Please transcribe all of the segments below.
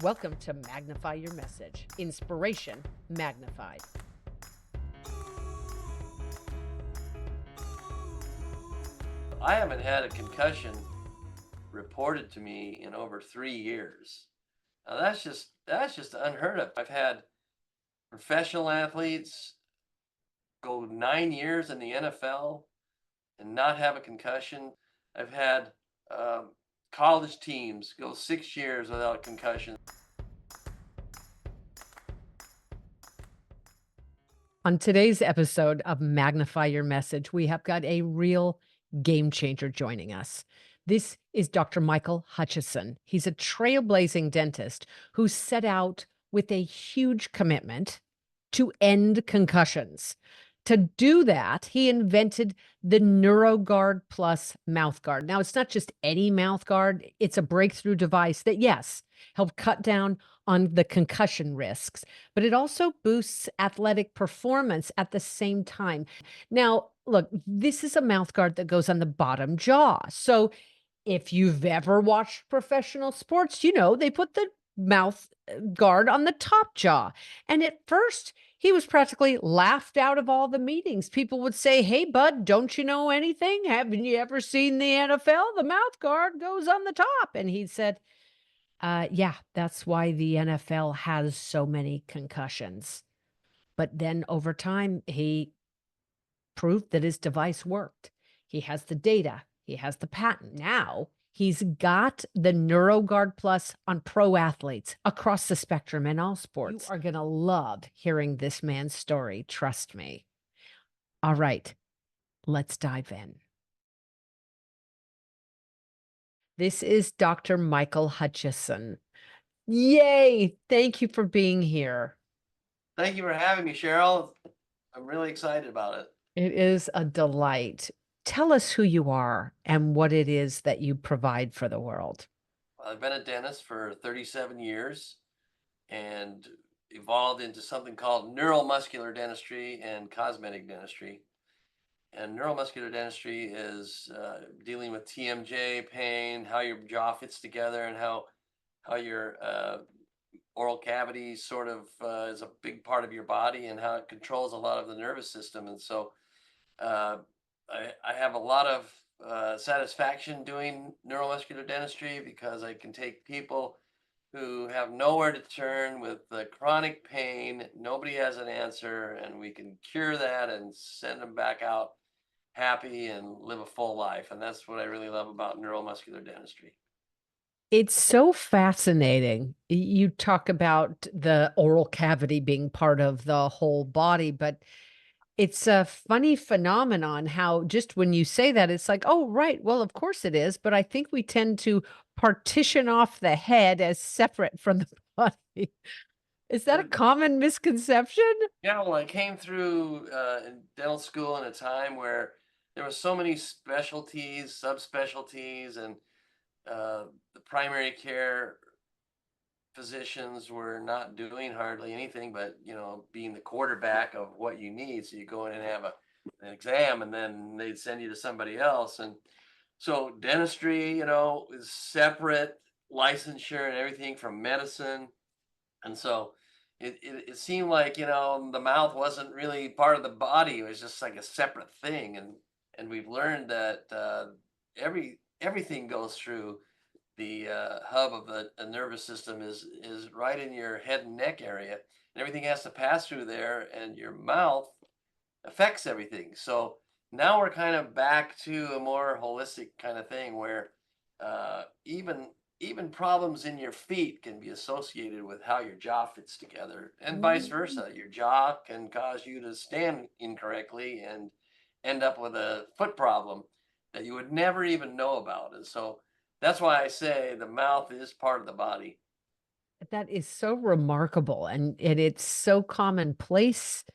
Welcome to Magnify Your Message. Inspiration magnified. I haven't had a concussion reported to me in over 3 years. Now that's just unheard of. I've had professional athletes go 9 years in the NFL and not have a concussion. I've had college teams go 6 years without a concussion. On today's episode of Magnify Your Message, we have got a real game changer joining us. This is Dr. Michael Hutchison. He's a trailblazing dentist who set out with a huge commitment to end concussions. To do that, he invented the NeuroGuard Plus mouth guard. Now, it's not just any mouth guard, it's a breakthrough device that, yes, helped cut down on the concussion risks, but it also boosts athletic performance at the same time. Now, look, this is a mouth guard that goes on the bottom jaw. So if you've ever watched professional sports, you know they put the mouth guard on the top jaw. And at first, he was practically laughed out of all the meetings. People would say, "Hey, bud, don't you know anything? Haven't you ever seen the NFL? The mouth guard goes on the top." And he said, yeah, that's why the NFL has so many concussions. But then over time, he proved that his device worked. He has the data, he has the patent. Now he's got the NeuroGuard Plus on pro athletes across the spectrum in all sports. You are going to love hearing this man's story. Trust me. All right, let's dive in. This is Dr. Michael Hutchison. Yay! Thank you for being here. Thank you for having me, Cheryl. I'm really excited about it. It is a delight. Tell us who you are and what it is that you provide for the world. I've been a dentist for 37 years and evolved into something called neuromuscular dentistry and cosmetic dentistry. And neuromuscular dentistry is dealing with TMJ pain, how your jaw fits together, and how your oral cavity sort of is a big part of your body, and how it controls a lot of the nervous system. And so uh, I have a lot of satisfaction doing neuromuscular dentistry because I can take people who have nowhere to turn with chronic pain. Nobody has an answer, and we can cure that and send them back out happy and live a full life. And that's what I really love about neuromuscular dentistry. It's so fascinating. You talk about the oral cavity being part of the whole body, but it's a funny phenomenon how just when you say that, it's like, oh, right. Well, of course it is. But I think we tend to partition off the head as separate from the body. Is that a Uh, common misconception? Yeah, well, I came through in dental school in a time where there were so many specialties, subspecialties, and uh, the primary care physicians were not doing hardly anything but being the quarterback of what you need. So you go in and have an exam, and then they'd send you to somebody else. And so dentistry, is separate licensure and everything from medicine. And so it seemed like the mouth wasn't really part of the body. It was just like a separate thing. And we've learned that everything goes through the hub of the nervous system is right in your head and neck area, and everything has to pass through there, and your mouth affects everything. So now we're kind of back to a more holistic kind of thing where even problems in your feet can be associated with how your jaw fits together, and vice Mm. versa. Your jaw can cause you to stand incorrectly and end up with a foot problem that you would never even know about. And so that's why I say the mouth is part of the body. That is so remarkable, and it's so commonplace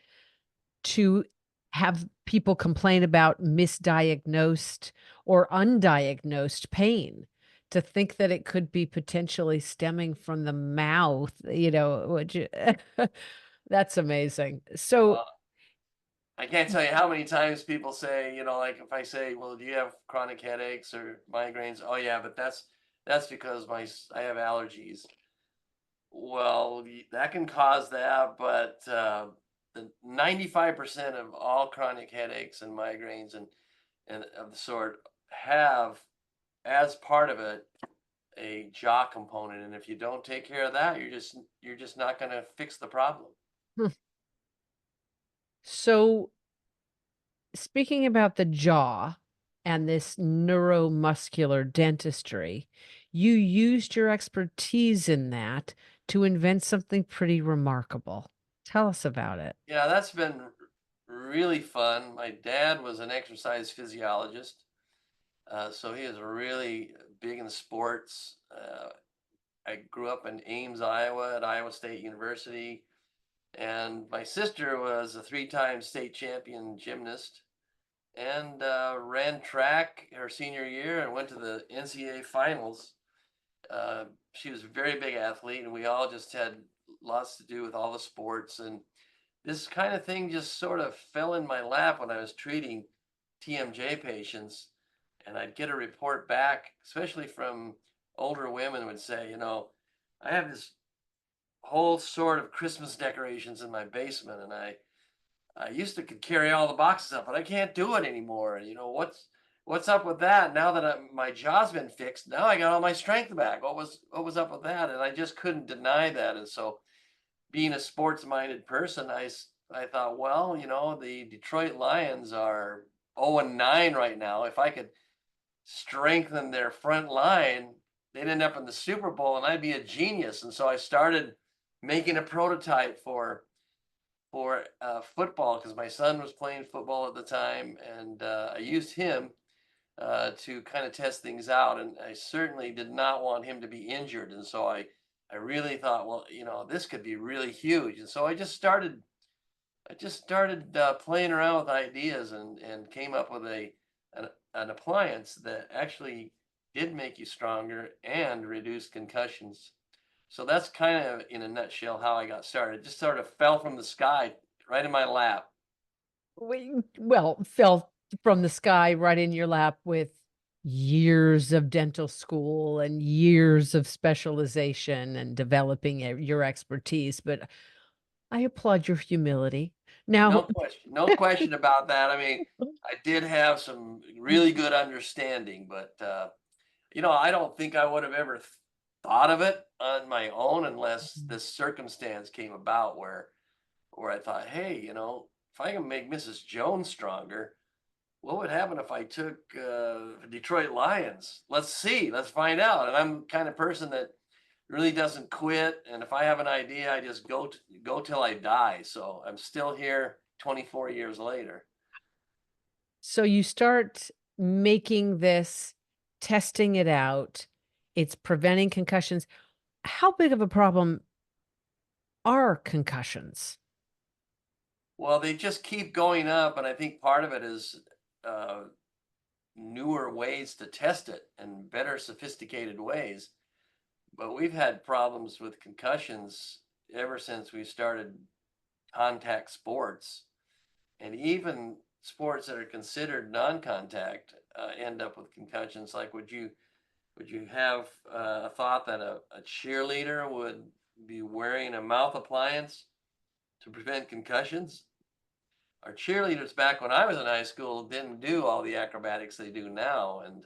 to have people complain about misdiagnosed or undiagnosed pain. To think that it could be potentially stemming from the mouth, which that's amazing. So Uh, I can't tell you how many times people say, like if I say, "Well, do you have chronic headaches or migraines?" Oh yeah, but that's because I have allergies. Well, that can cause that, but the 95% of all chronic headaches and migraines and of the sort have, as part of it, a jaw component. And if you don't take care of that, you're just not going to fix the problem. Hmm. So, speaking about the jaw and this neuromuscular dentistry, you used your expertise in that to invent something pretty remarkable. Tell us about it. Yeah, that's been really fun. My dad was an exercise physiologist, so he was really big in sports. I grew up in Ames, Iowa, at Iowa State University, and my sister was a three-time state champion gymnast and ran track her senior year and went to the NCAA finals. Uh, she was a very big athlete, and we all just had lots to do with all the sports. And this kind of thing just sort of fell in my lap when I was treating TMJ patients. And I'd get a report back, especially from older women, would say, I have this whole sort of Christmas decorations in my basement, and I used to could carry all the boxes up, but I can't do it anymore. And what's up with that? Now that my jaw's been fixed, now I got all my strength back. What was up with that? And I just couldn't deny that. And so, being a sports-minded person, I thought, well, the Detroit Lions are 0-9 right now. If I could strengthen their front line, they'd end up in the Super Bowl, and I'd be a genius. And so I started making a prototype for football because my son was playing football at the time, and I used him to kind of test things out. And I certainly did not want him to be injured, and so I really thought, well, this could be really huge. And so I just started playing around with ideas and came up with an appliance that actually did make you stronger and reduce concussions. So that's kind of in a nutshell how I got started. It just sort of fell from the sky right in my lap. Well, fell from the sky right in your lap with years of dental school and years of specialization and developing your expertise. But I applaud your humility. No Now, question. No question about that. I mean, I did have some really good understanding, but I don't think I would have ever thought of it on my own unless this circumstance came about where I thought, hey, if I can make Mrs. Jones stronger, what would happen if I took Detroit Lions? Let's see. Let's find out. And I'm the kind of person that really doesn't quit. And if I have an idea, I just go till I die. So I'm still here 24 years later. so you start making this, testing it out. It's preventing concussions. How big of a problem are concussions? Well, they just keep going up, and I think part of it is uh, newer ways to test it and better sophisticated ways. But we've had problems with concussions ever since we started contact sports, and even sports that are considered non-contact end up with concussions. Like, would you have a thought that a cheerleader would be wearing a mouth appliance to prevent concussions? Our cheerleaders back when I was in high school didn't do all the acrobatics they do now, and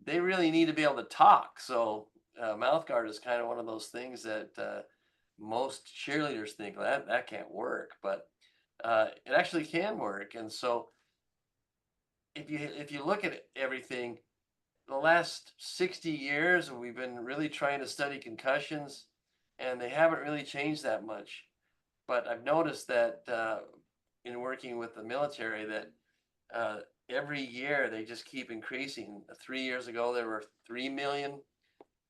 they really need to be able to talk. So mouth guard is kind of one of those things that most cheerleaders think, "Well, that can't work," but it actually can work. And so if you look at everything, the last 60 years we've been really trying to study concussions, and they haven't really changed that much. But I've noticed that in working with the military that uh, every year they just keep increasing. 3 years ago there were 3 million.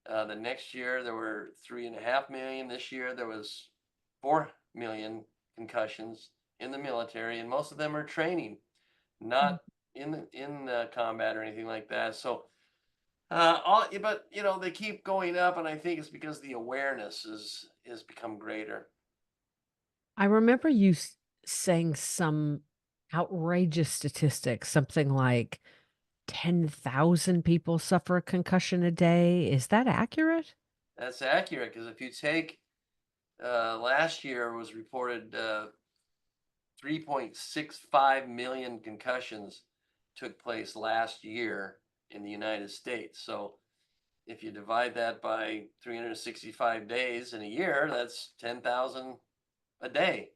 The next year there were 3.5 million. This year there was 4 million concussions in the military, and most of them are training, not in combat or anything like that. So but they keep going up, and I think it's because the awareness is become greater. I remember you saying some outrageous statistics, something like 10,000 people suffer a concussion a day. Is that accurate? That's accurate because if you take last year was reported 3.65 million concussions took place last year in the United States. So if you divide that by 365 days in a year, that's 10,000 a day,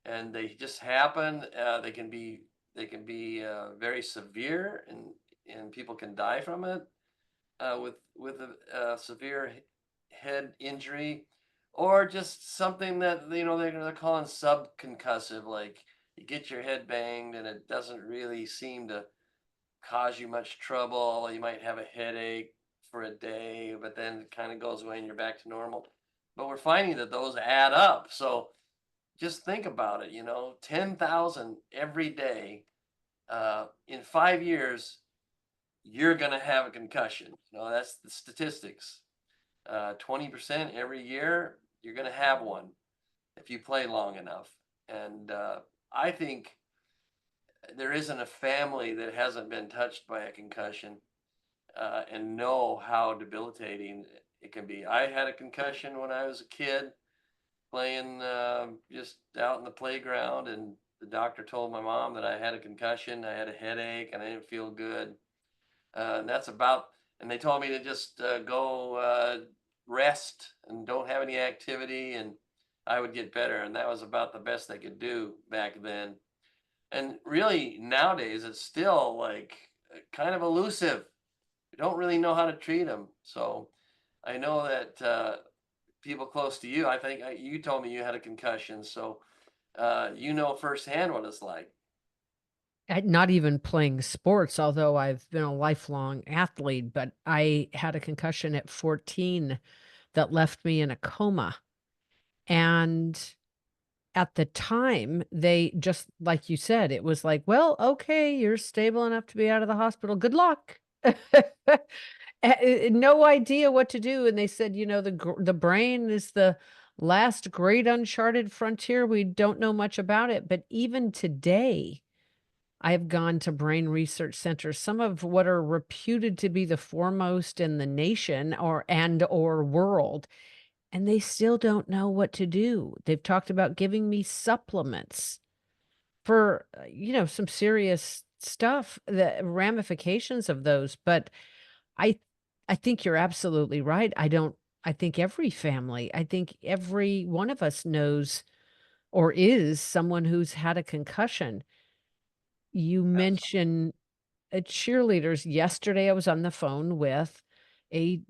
and they just happen. They can be very severe, and people can die from it with a severe head injury, or just something that they're calling subconcussive, like you get your head banged and it doesn't really seem to cause you much trouble. You might have a headache for a day, but then it kind of goes away and you're back to normal. But we're finding that those add up. So just think about it, 10,000 every day. In 5 years, you're going to have a concussion. That's the statistics. 20% every year, you're going to have one if you play long enough. And I think there isn't a family that hasn't been touched by a concussion and know how debilitating it can be. I had a concussion when I was a kid playing just out in the playground, and the doctor told my mom that I had a concussion. I had a headache and I didn't feel good. And that's about, and they told me to just go rest and don't have any activity, and I would get better. And that was about the best they could do back then. And really, nowadays, it's still like kind of elusive. You don't really know how to treat them. So I know that people close to you, I think you told me you had a concussion. So you know firsthand what it's like. Not even playing sports, although I've been a lifelong athlete, but I had a concussion at 14 that left me in a coma. And at the time, they just like you said, it was like, "Well, okay, you're stable enough to be out of the hospital. Good luck." No idea what to do, and they said, the brain is the last great uncharted frontier. We don't know much about it." But even today, I have gone to brain research centers, some of what are reputed to be the foremost in the nation or world, and they still don't know what to do. They've talked about giving me supplements for, some serious stuff, the ramifications of those, but I I think you're absolutely right. I think I think every one of us knows or is someone who's had a concussion. You Absolutely. mentioned cheerleaders. Yesterday, I was on the phone with a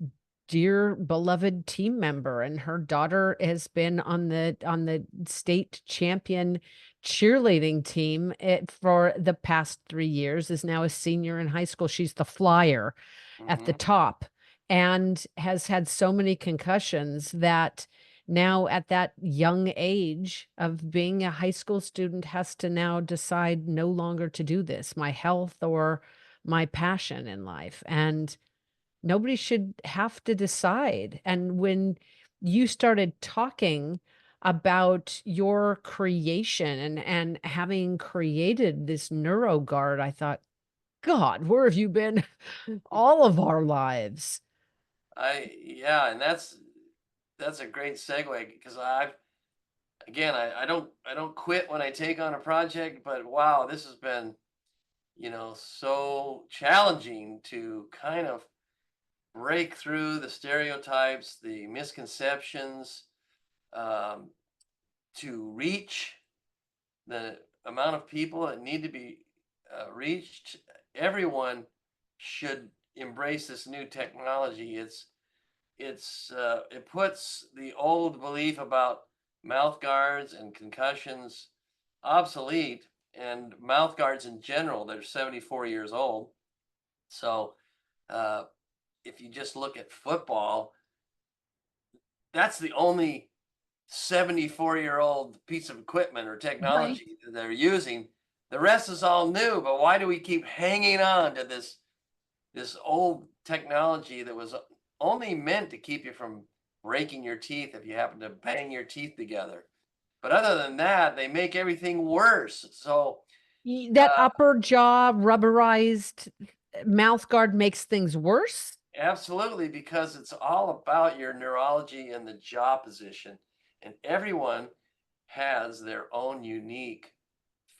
dear beloved team member, and her daughter has been on the state champion cheerleading team for the past 3 years, is now a senior in high school. She's the flyer at the Hmm. top and has had so many concussions that now at that young age of being a high school student has to now decide no longer to do this, my health or my passion in life. And nobody should have to decide. And when you started talking about your creation and having created this neuro guard, I thought, God, where have you been all of our lives? Yeah, and that's a great segue because I don't quit when I take on a project, but wow, this has been so challenging to kind of break through the stereotypes, the misconceptions, um, to reach the amount of people that need to be reached. Everyone should embrace this new technology. It puts the old belief about mouth guards and concussions obsolete, and mouth guards in general. They're 74 years old. So uh, if you just look at football, that's the only 74-year-old piece of equipment or Right. technology that they're using. The rest is all new, but why do we keep hanging on to this old technology that was only meant to keep you from breaking your teeth if you happen to bang your teeth together? But other than that, they make everything worse. So That uh, upper jaw rubberized mouth guard makes things worse? Absolutely, because it's all about your neurology and the jaw position. And everyone has their own unique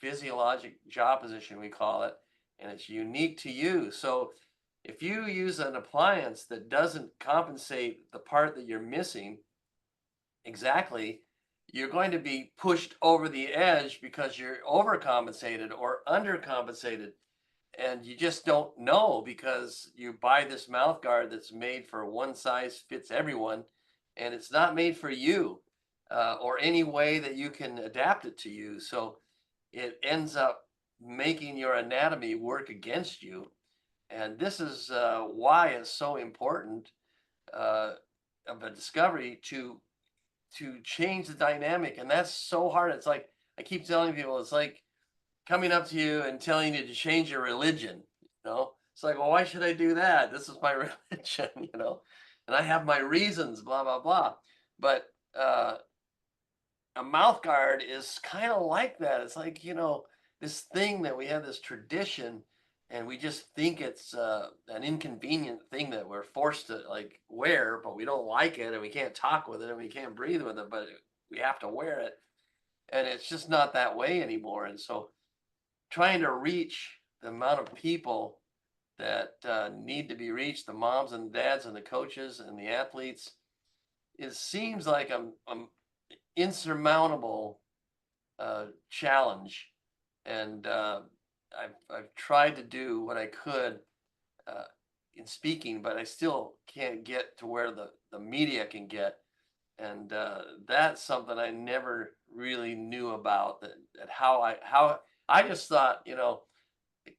physiologic jaw position, we call it, and it's unique to you. So if you use an appliance that doesn't compensate the part that you're missing exactly, you're going to be pushed over the edge because you're overcompensated or undercompensated, and you just don't know because you buy this mouth guard that's made for one size fits everyone, and it's not made for you, or any way that you can adapt it to you. So it ends up making your anatomy work against you. And this is why it's so important, uh, of a discovery to change the dynamic. And that's so hard. It's like I keep telling people, it's like coming up to you and telling you to change your religion. It's like, well, why should I do that? This is my religion, and I have my reasons, blah blah blah. But a mouth guard is kind of like that. It's like, this thing that we have, this tradition, and we just think it's an inconvenient thing that we're forced to like wear, but we don't like it, and we can't talk with it, and we can't breathe with it, but we have to wear it, and it's just not that way anymore. And so trying to reach the amount of people that need to be reached, the moms and dads and the coaches and the athletes, it seems like a insurmountable challenge. And I've tried to do what I could uh, in speaking, but I still can't get to where the media can get. And that's something I never really knew about. That how I just thought,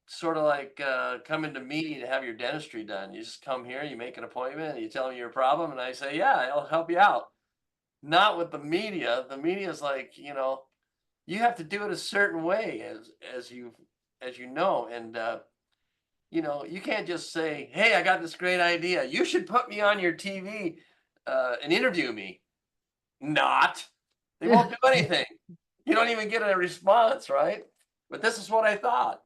sort of like coming to me to have your dentistry done. You just come here, you make an appointment, and you tell me your problem, and I say, yeah, I'll help you out. Not with the media. The media is like, you have to do it a certain way, as you know, and you can't just say, hey, I got this great idea. You should put me on your TV and interview me. Not. They won't do anything. You don't even get a response, right? But this is what I thought.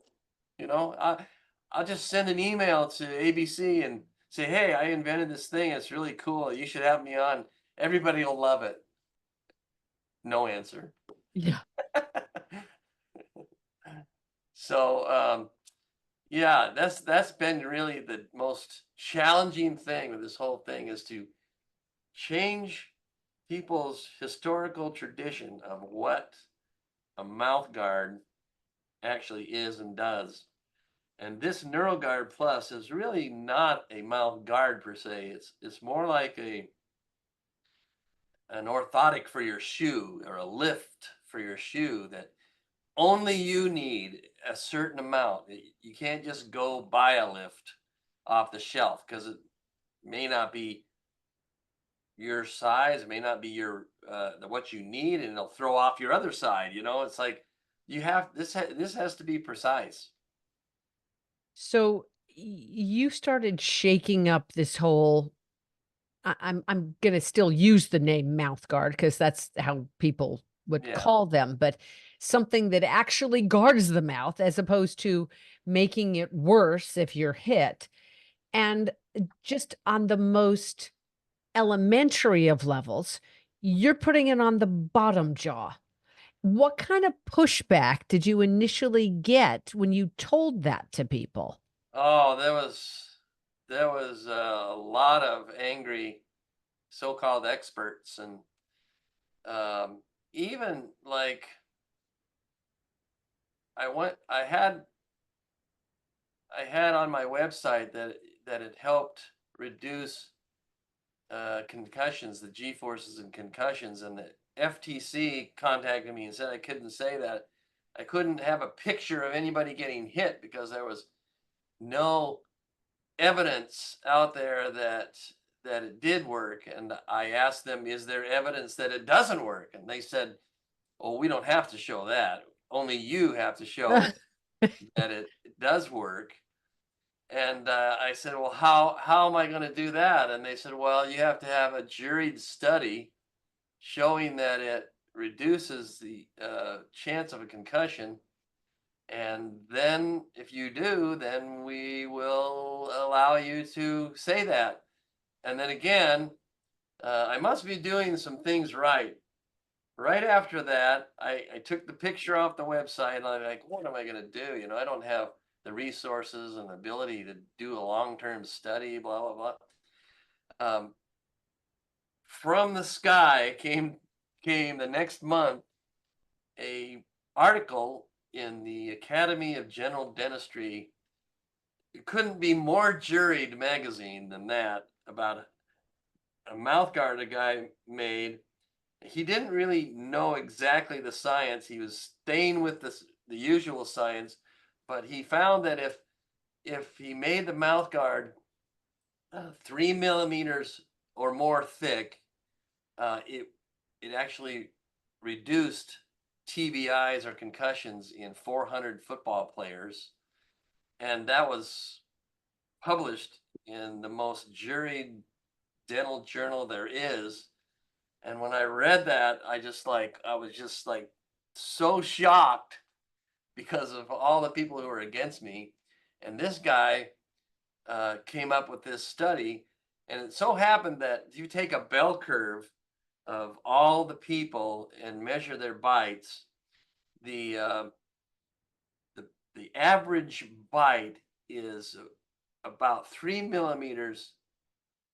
You know, I I'll just send an email to ABC and say, "Hey, I invented this thing. It's really cool. You should have me on. Everybody will love it." No answer. Yeah. So, yeah, that's been really the most challenging thing with this whole thing is to change people's historical tradition of what a mouth guard actually is and does. And this NeuroGuard Plus is really not a mouth guard per se. It's more like an orthotic for your shoe or a lift for your shoe that only you need a certain amount. You can't just go buy a lift off the shelf because it may not be your size, it may not be your what you need, and it'll throw off your other side. It's like you have this has to be precise. So you started shaking up this whole I'm gonna still use the name mouth guard because that's how people would Yeah. call them, but something that actually guards the mouth as opposed to making it worse if you're hit. And just on the most elementary of levels, you're putting it on the bottom jaw. What kind of pushback did you initially get when you told that to people? Oh, there was a lot of angry so-called experts, and even like I had on my website that it helped reduce concussions, the G forces and concussions, and the FTC contacted me and said I couldn't say that. I couldn't have a picture of anybody getting hit because there was no evidence out there that it did work. And I asked them, is there evidence that it doesn't work? And they said, oh, we don't have to show that. Only you have to show that it does work. And I said, well, how am I going to do that? And they said, well, you have to have a juried study showing that it reduces the chance of a concussion And then if you do, then we will allow you to say that. And then again, I must be doing some things right. Right after that, I took the picture off the website and I'm like, what am I going to do? I don't have the resources and the ability to do a long-term study, blah, blah, blah. From the sky came the next month a article in the Academy of General Dentistry. It couldn't be more juried magazine than that, about a mouth guard a guy made. He didn't really know exactly the science. He was staying with the usual science, but he found that if he made the mouth guard 3 millimeters or more thick, it actually reduced TBIs or concussions in 400 football players, and that was published in the most juried dental journal there is. And when I read that, I was just like so shocked because of all the people who were against me. And this guy came up with this study, and it so happened that if you take a bell curve of all the people and measure their bites, the uh, the the average bite is about 3 millimeters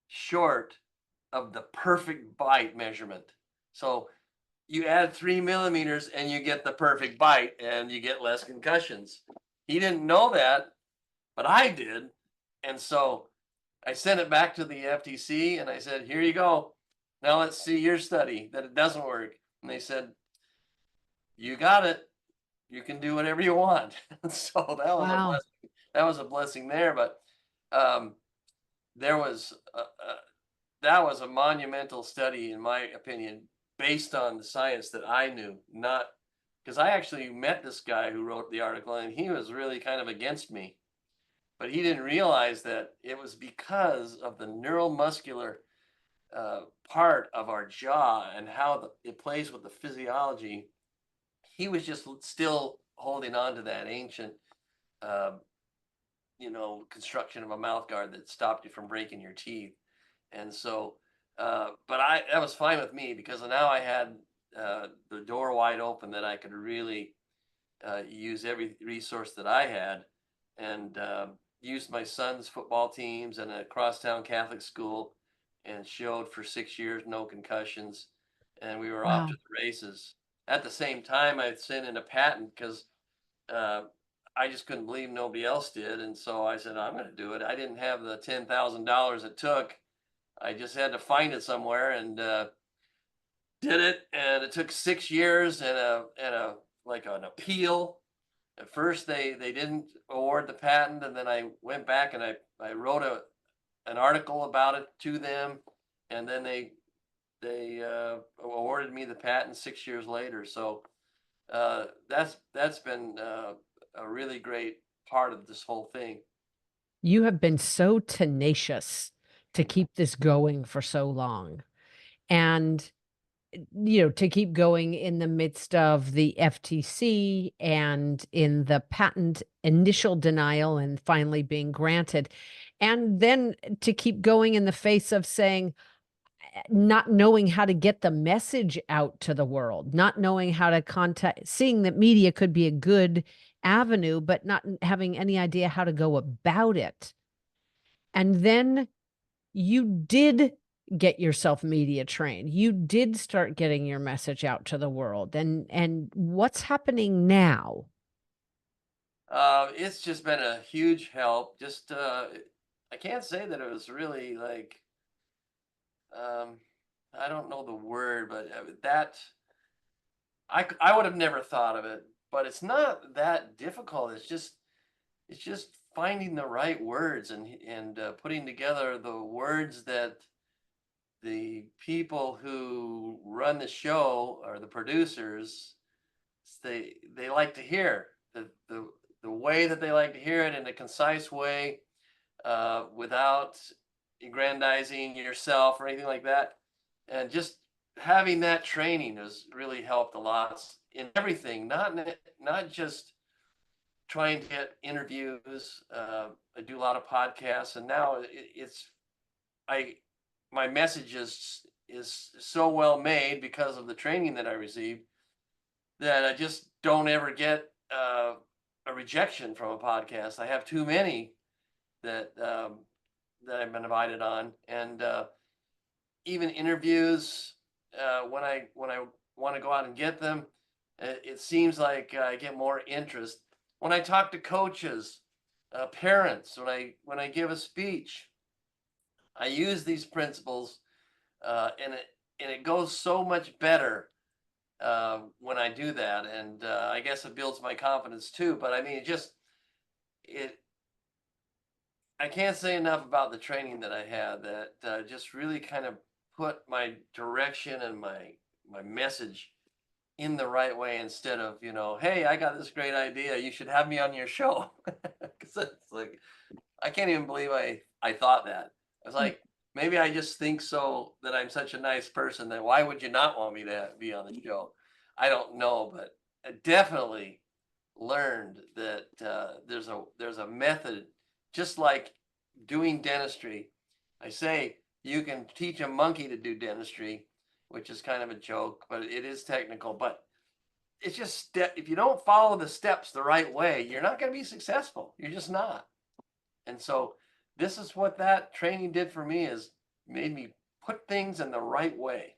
short of the perfect bite measurement. So you add 3 millimeters and you get the perfect bite and you get less concussions. He didn't know that, but I did. And so I sent it back to the FTC and I said, here you go. Now let's see your study that it doesn't work. And they said, you got it. You can do whatever you want. So that was a Wow. blessing. That was a blessing there. But um, there was that was a monumental study, in my opinion, based on the science that I knew, not because I actually met this guy who wrote the article and he was really kind of against me, but he didn't realize that it was because of the neuromuscular part of our jaw and how it plays with the physiology. He was just still holding on to that ancient, uh, construction of a mouth guard that stopped you from breaking your teeth. And so, but that was fine with me because now I had the door wide open that I could really use every resource that I had, and used my son's football teams and a crosstown Catholic school, and showed for 6 years no concussions, and we were off to Wow. the races. At the same time, I sent in a patent because uh, I just couldn't believe nobody else did, and so I said I'm going to do it. I didn't have the $10,000 it took. I just had to find it somewhere and did it. And it took 6 years and a like an appeal. At first, they didn't award the patent, and then I went back and I wrote an article about it to them, and then they awarded me the patent 6 years later. So that's been a really great part of this whole thing. You have been so tenacious to keep this going for so long. And, to keep going in the midst of the FTC and in the patent initial denial and finally being granted. And then to keep going in the face of saying, not knowing how to get the message out to the world, not knowing how to contact, seeing that media could be a good avenue, but not having any idea how to go about it. And then you did get yourself media trained. You did start getting your message out to the world. And what's happening now? It's just been a huge help. Just I can't say that it was really like um, I don't know the word, but that I would have never thought of it. But it's not that difficult. It's just finding the right words and putting together the words that the people who run the show or the producers they like to hear the way that they like to hear it in a concise way, without aggrandizing yourself or anything like that. And just having that training has really helped a lot in everything, not just trying to get interviews. I do a lot of podcasts, and now it's I my message is so well made because of the training that I received that I just don't ever get a rejection from a podcast. I have too many that that I've been invited on, and even interviews when I want to go out and get them, it seems like I get more interest when I talk to coaches, parents. When I give a speech, I use these principles, and it goes so much better when I do that. And I guess it builds my confidence too. But I mean, it. I can't say enough about the training that I had that just really kind of put my direction and my message in the right way instead of, hey, I got this great idea. You should have me on your show. Because it's like, I can't even believe I thought that. I was like, maybe I just think so that I'm such a nice person that why would you not want me to be on the show? I don't know, but I definitely learned that there's a method, just like doing dentistry. I say you can teach a monkey to do dentistry, which is kind of a joke, but it is technical. But it's just if you don't follow the steps the right way, you're not going to be successful. You're just not. And so this is what that training did for me, is made me put things in the right way.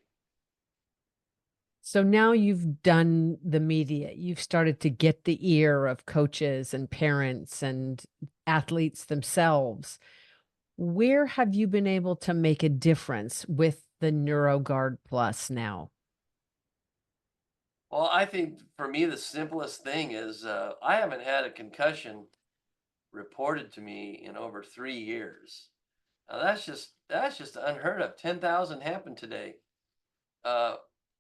So now you've done the media. You've started to get the ear of coaches and parents and athletes themselves. Where have you been able to make a difference with the NeuroGuard Plus now? Well, I think for me, the simplest thing is I haven't had a concussion reported to me in over 3 years. Now that's just unheard of. 10,000 happened today. Uh,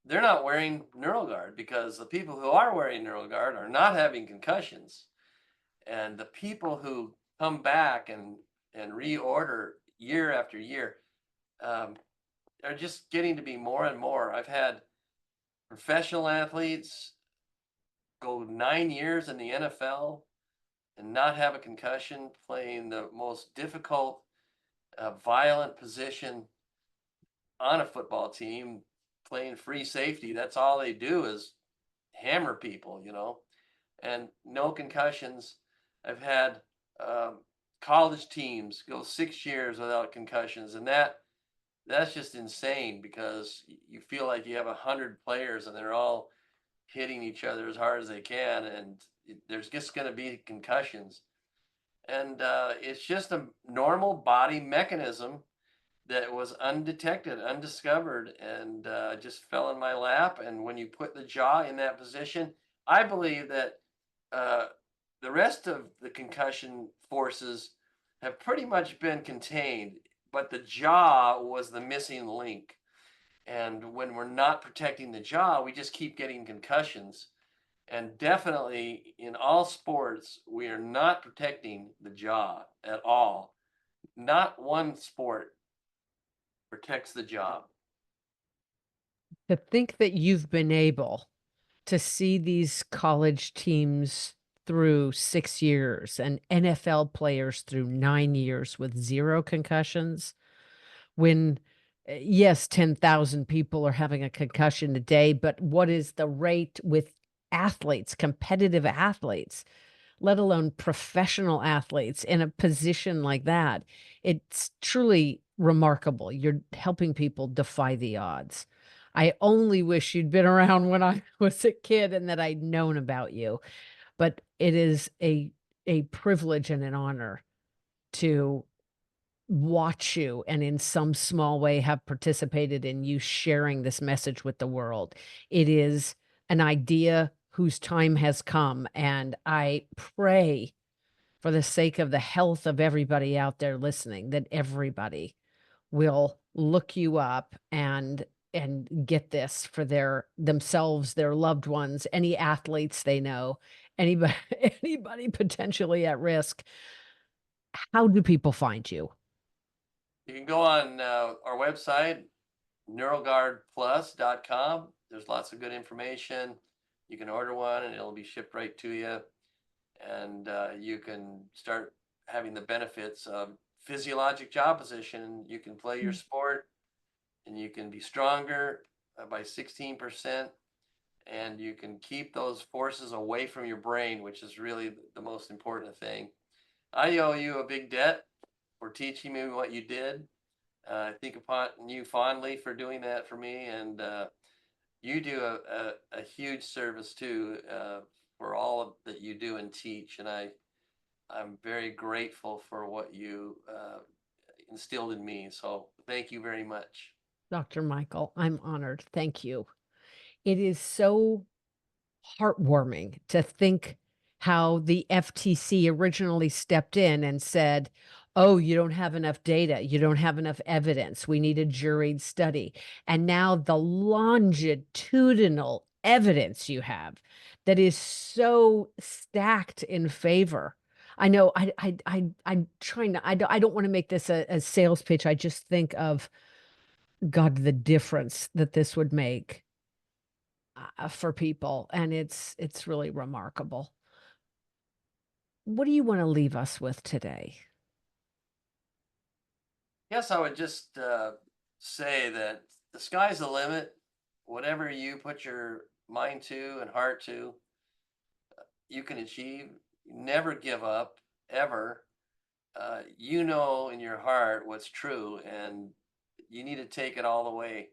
they're not wearing NeuroGuard because the people who are wearing NeuroGuard are not having concussions, and the people who come back and reorder year after year um, are just getting to be more and more. I've had professional athletes go 9 years in the NFL and not have a concussion, playing the most difficult, violent position on a football team, playing free safety. That's all they do is hammer people, and no concussions. I've had college teams go 6 years without concussions, and that's just insane because you feel like you have 100 players and they're all hitting each other as hard as they can, and there's just going to be concussions. And it's just a normal body mechanism that was undetected, undiscovered, and just fell in my lap. And when you put the jaw in that position, I believe that uh, the rest of the concussion forces have pretty much been contained, but the jaw was the missing link. And when we're not protecting the jaw, we just keep getting concussions. And definitely in all sports, we are not protecting the jaw at all. Not one sport protects the jaw. To think that you've been able to see these college teams through 6 years and NFL players through 9 years with 0 concussions when, yes, 10,000 people are having a concussion a day, but what is the rate with athletes, competitive athletes, let alone professional athletes in a position like that? It's truly remarkable. You're helping people defy the odds. I only wish you'd been around when I was a kid and that I'd known about you, but it is a privilege and an honor to watch you and in some small way have participated in you sharing this message with the world. It is an idea whose time has come, and I pray for the sake of the health of everybody out there listening that everybody will look you up and get this for themselves, their loved ones, any athletes they know, anybody anybody potentially at risk. How do people find you? You can go on our website, neuroguardplus.com. There's lots of good information. You can order one and it'll be shipped right to you. and you can start having the benefits of physiologic job position. You can play your Mm. sport, and you can be stronger by 16%, and you can keep those forces away from your brain, which is really the most important thing. I owe you a big debt for teaching me what you did. I think upon you fondly for doing that for me, and you do a huge service too, for all of that you do and teach. And I'm very grateful for what you instilled in me. So thank you very much. Dr. Michael, I'm honored. Thank you. It is so heartwarming to think how the FTC originally stepped in and said, "Oh, you don't have enough data. You don't have enough evidence. We need a juried study." And now the longitudinal evidence you have that is so stacked in favor. I know I'm trying to, I don't want to make this a sales pitch. I just think of God, the difference that this would make for people, and it's really remarkable. What do you wanna leave us with today? Yes, I would just say that the sky's the limit. Whatever you put your mind to and heart to, you can achieve. Never give up, ever. You know in your heart what's true, and you need to take it all the way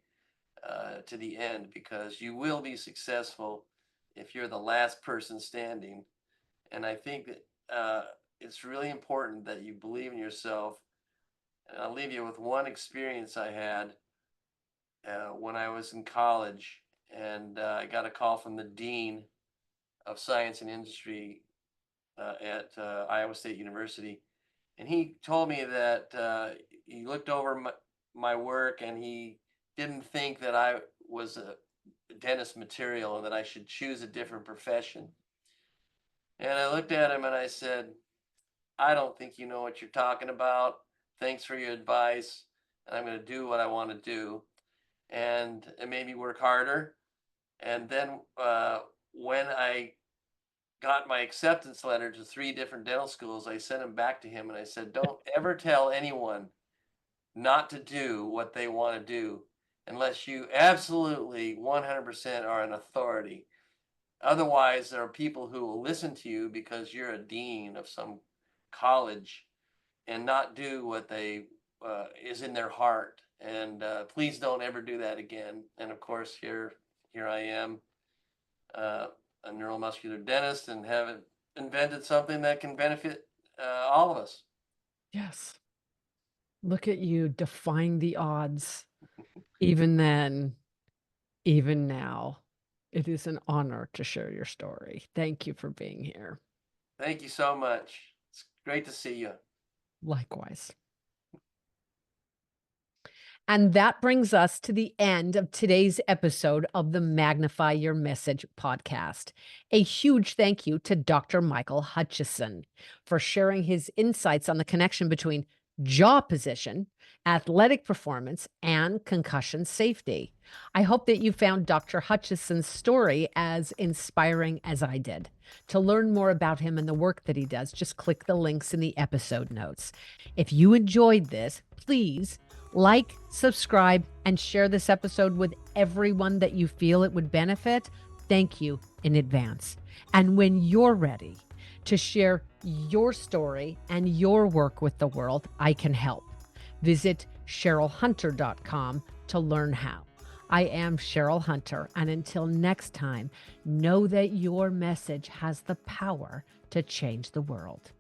to the end, because you will be successful if you're the last person standing. And I think that it's really important that you believe in yourself. And I'll leave you with one experience I had when I was in college, and I got a call from the dean of science and industry at Iowa State University, and he told me that he looked over my work, and he didn't think that I was a dentist material and that I should choose a different profession. And I looked at him and I said, "I don't think you know what you're talking about. Thanks for your advice. And I'm going to do what I want to do, and maybe work harder." And then when I got my acceptance letter to 3 different dental schools, I sent them back to him and I said, "Don't ever tell anyone not to do what they want to do unless you absolutely 100% are an authority. Otherwise, there are people who will listen to you because you're a dean of some college and not do what they is in their heart. And please don't ever do that again." And of course, here I am, uh, a neuromuscular dentist, and have invented something that can benefit all of us. Yes. Look at you defying the odds, even then, even now. It is an honor to share your story. Thank you for being here. Thank you so much. It's great to see you. Likewise. And that brings us to the end of today's episode of the Magnify Your Message podcast. A huge thank you to Dr. Michael Hutchison for sharing his insights on the connection between jaw position, athletic performance, and concussion safety. I hope that you found Dr. Hutchison's story as inspiring as I did. To learn more about him and the work that he does, just click the links in the episode notes. If you enjoyed this, please like, subscribe, and share this episode with everyone that you feel it would benefit. Thank you in advance. And when you're ready to share your story and your work with the world, I can help. Visit CherylHunter.com to learn how. I am Cheryl Hunter, and until next time, know that your message has the power to change the world.